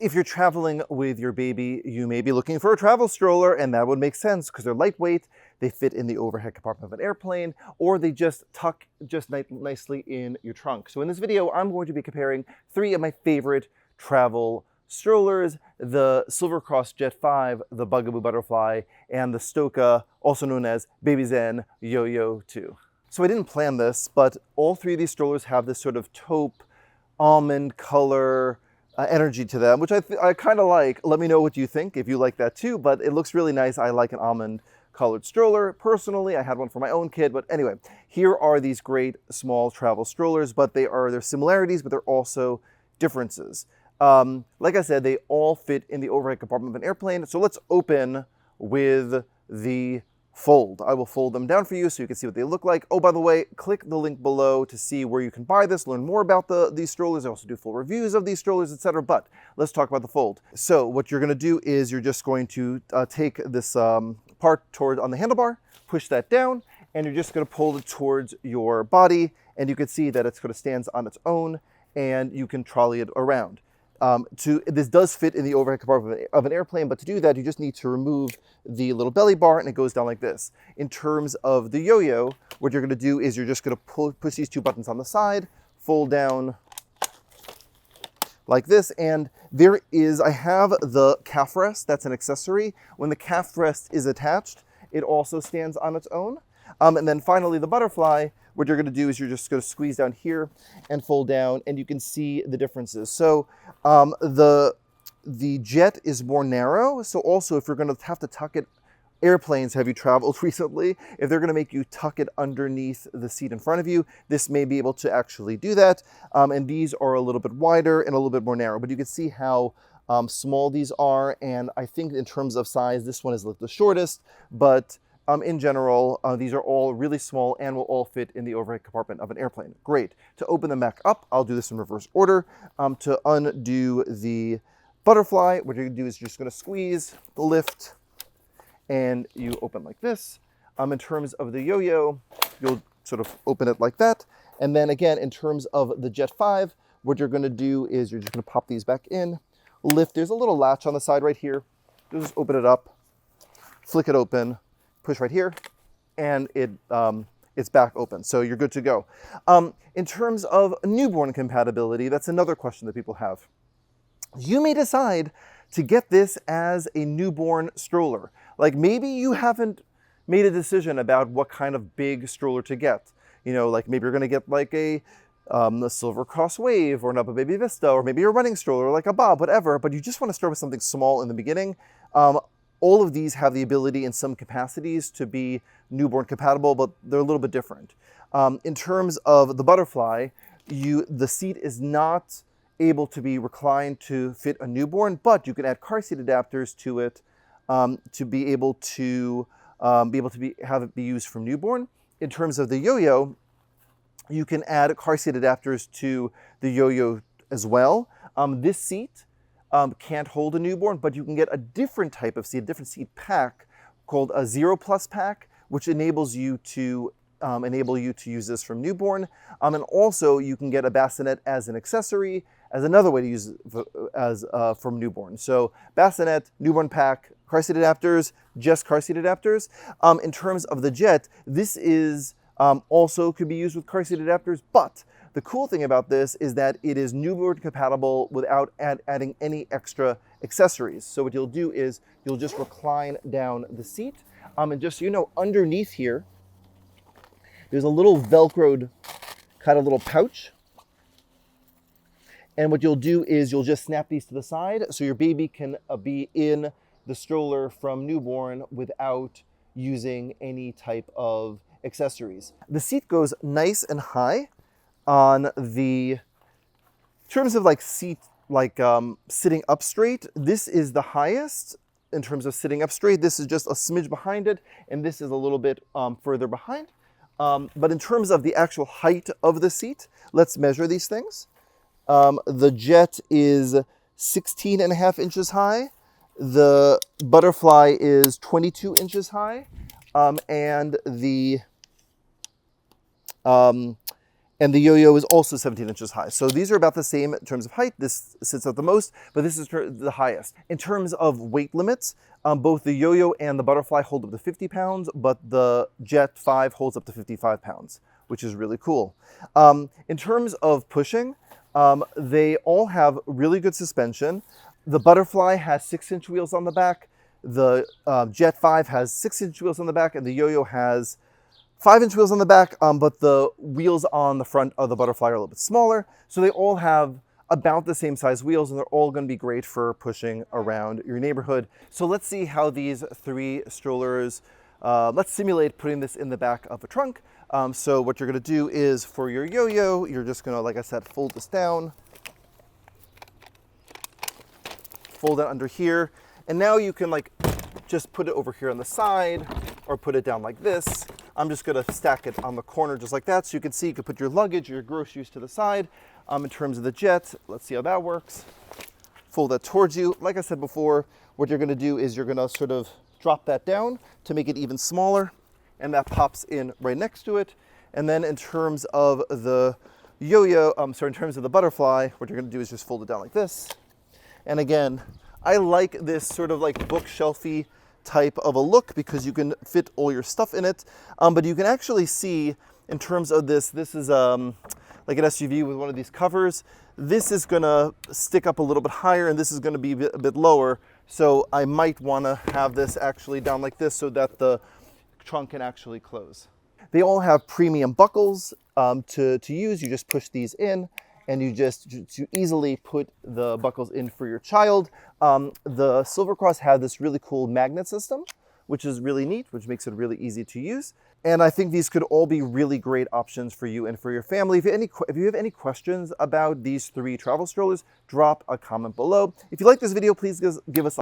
If you're traveling with your baby, you may be looking for a travel stroller, and that would make sense because they're lightweight, they fit in the overhead compartment of an airplane, or they just tuck nicely in your trunk. So in this video, I'm going to be comparing 3 of my favorite travel strollers: the SilverCross Jet 5, the Bugaboo Butterfly, and the Stokke, also known as BabyZen Yoyo2. So I didn't plan this, but all 3 of these strollers have this sort of taupe, almond color, energy to them, which I kind of like. Let me know what you think, if you like that too, but it looks really nice. I like an almond colored stroller. Personally, I had one for my own kid, but anyway, here are these great small travel strollers, but there's similarities, but they're also differences. Like I said, they all fit in the overhead compartment of an airplane. So let's open with the fold. I will fold them down for you so you can see what they look like. Oh, by the way, click the link below to see where you can buy this, learn more about these strollers. I also do full reviews of these strollers, etc. But let's talk about the fold. So what you're going to do is you're just going to take this part on the handlebar, push that down, and you're just going to pull it towards your body. And you can see that it sort of stands on its own, and you can trolley it around. This does fit in the overhead compartment of an airplane, but to do that, you just need to remove the little belly bar, and it goes down like this. In terms of the yo-yo, what you're going to do is you're just going to push these 2 buttons on the side, fold down like this, and I have the calf rest. That's an accessory. When the calf rest is attached, it also stands on its own. And then finally, the butterfly, what you're going to do is you're just going to squeeze down here and fold down, and you can see the differences. So the Jet is more narrow. So also, if you're going to have to tuck it, airplanes, have you traveled recently? If they're going to make you tuck it underneath the seat in front of you, this may be able to actually do that. And these are a little bit wider and a little bit more narrow, but you can see how small these are. And I think in terms of size, this one is the shortest, but in general, these are all really small and will all fit in the overhead compartment of an airplane. Great. To open them back up, I'll do this in reverse order. To undo the butterfly, what you're going to do is you're just going to squeeze the lift, and you open like this. In terms of the yo-yo, you'll sort of open it like that. And then again, in terms of the Jet 5, what you're going to do is you're just going to pop these back in, lift. There's a little latch on the side right here. You'll just open it up, flick it open, push right here, and it's back open. So you're good to go. In terms of newborn compatibility, that's another question that people have. You may decide to get this as a newborn stroller. Like maybe you haven't made a decision about what kind of big stroller to get. You know, like maybe you're going to get like a SilverCross Wave or an Upper Baby Vista, or maybe a running stroller like a Bob, whatever, but you just want to start with something small in the beginning. All of these have the ability in some capacities to be newborn compatible, but they're a little bit different. In terms of the butterfly, the seat is not able to be reclined to fit a newborn, but you can add car seat adapters to it to be able to have it be used from newborn. In terms of the yo-yo, you can add car seat adapters to the yo-yo as well. This seat can't hold a newborn, but you can get a different type of seat, a different seat pack called a 0+ pack, which enables you to use this from newborn. And also you can get a bassinet as an accessory, as another way to use it from newborn. So bassinet, newborn pack, car seat adapters, just car seat adapters. In terms of the Jet, this is also could be used with car seat adapters, but the cool thing about this is that it is newborn compatible without adding any extra accessories. So what you'll do is you'll just recline down the seat. And just so you know, underneath here, there's a little Velcroed kind of little pouch. And what you'll do is you'll just snap these to the side so your baby can be in the stroller from newborn without using any type of accessories. The seat goes nice and high on in terms of like seat, like sitting up straight. This is the highest in terms of sitting up straight. This is just a smidge behind it, and this is a little bit further behind. But in terms of the actual height of the seat, let's measure these things. The Jet is 16.5 inches high. The Butterfly is 22 inches high. And the And the Yoyo is also 17 inches high. So these are about the same in terms of height. This sits at the most, but this is the highest. In terms of weight limits, both the Yoyo and the Butterfly hold up to 50 pounds, but the Jet 5 holds up to 55 pounds, which is really cool. In terms of pushing, they all have really good suspension. The Butterfly has 6-inch wheels on the back. The Jet 5 has 6-inch wheels on the back, and the Yoyo has 5-inch wheels on the back, but the wheels on the front of the Butterfly are a little bit smaller. So they all have about the same size wheels, and they're all going to be great for pushing around your neighborhood. So let's see how these 3 strollers, let's simulate putting this in the back of a trunk. So what you're going to do is for your Yoyo, you're just going to, like I said, fold this down, fold it under here, and now you can like just put it over here on the side or put it down like this. I'm just going to stack it on the corner just like that, so you can see you can put your luggage or your groceries to the side. In terms of the Jet, let's see how that works. Fold that towards you. Like I said before, what you're going to do is you're going to sort of drop that down to make it even smaller, and that pops in right next to it. And then in terms of the Yoyo, in terms of the Butterfly, what you're going to do is just fold it down like this. And again, I like this sort of like bookshelfy type of a look because you can fit all your stuff in it. But you can actually see in terms of this is like an SUV with one of these covers. This is gonna stick up a little bit higher, and this is gonna be a bit lower. So I might wanna have this actually down like this so that the trunk can actually close. They all have premium buckles to use. You just push these in, and you just to easily put the buckles in for your child. The SilverCross had this really cool magnet system, which is really neat, which makes it really easy to use. And I think these could all be really great options for you and for your family. If you have any questions about these 3 travel strollers, drop a comment below. If you like this video, please give us